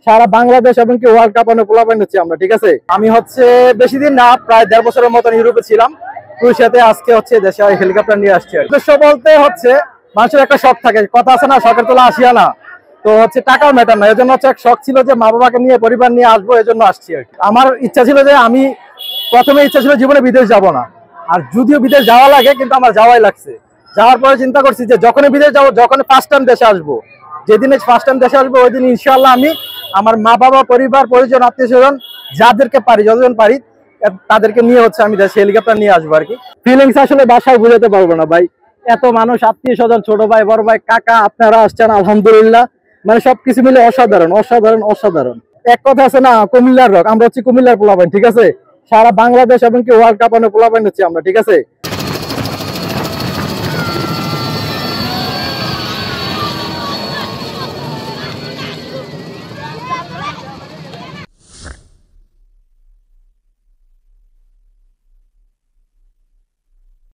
সারা বাংলাদেশ এবং কি world cup পোলাপাইন হচ্ছে আমরা, ঠিক আছে। আমি হচ্ছে বেশি দিন না, প্রায় 1.5 বছরের মতন ইউরোপে ছিলাম। সাথে আজকে হচ্ছে দেশে হেলিকপ্টার নিয়ে আসছে। উদ্দেশ্য বলতে হচ্ছে মানুষের একটা শখ থাকে, কথা আছে না, শখের তোলা আসিয়া না। তো হচ্ছে টাকার ম্যাটার না, এজন্য হচ্ছে এক শখ ছিল যে মা বাবাকে নিয়ে পরিবার নিয়ে আসবো, এজন্য আসছি আর কি। আমার ইচ্ছা ছিল যে আমি প্রথমে ইচ্ছা ছিল জীবনে বিদেশ যাব না, আর যদিও বিদেশ যাওয়া লাগে কিন্তু আমার যাওয়াই লাগছে। যাওয়ার পরে চিন্তা করছি যে যখনই বিদেশ যাবো, যখন ফার্স্ট টাইম দেশে আসবো, যেদিন ফার্স্ট টাইম দেশে আসবো ওই দিন ইনশাআল্লাহ আমি আমার মা বাবা, পরিবার, পরিজন, আত্মীয় স্বজন যাদেরকে পারি, যতজন পারি তাদেরকে নিয়ে হচ্ছে আমি দেশে হেলিকপ্টার নিয়ে আসবো আর কি। ফিলিংস আসলে বাসায় বুঝাতে পারবো না ভাই। এত মানুষ, আত্মীয় স্বজন, ছোট ভাই, বড় ভাই, কাকা, আপনারা আসছেন, আলহামদুলিল্লাহ। মানে সবকিছু মিলে অসাধারণ অসাধারণ অসাধারণ। এক কথা আছে না, কুমিল্লার রক, আমরা হচ্ছে কুমিল্লার পোলাপাইন, ঠিক আছে। সারা বাংলাদেশ এবং কি ওয়ার্ল্ড কাপ পোলাপাইন হচ্ছে আমরা, ঠিক আছে।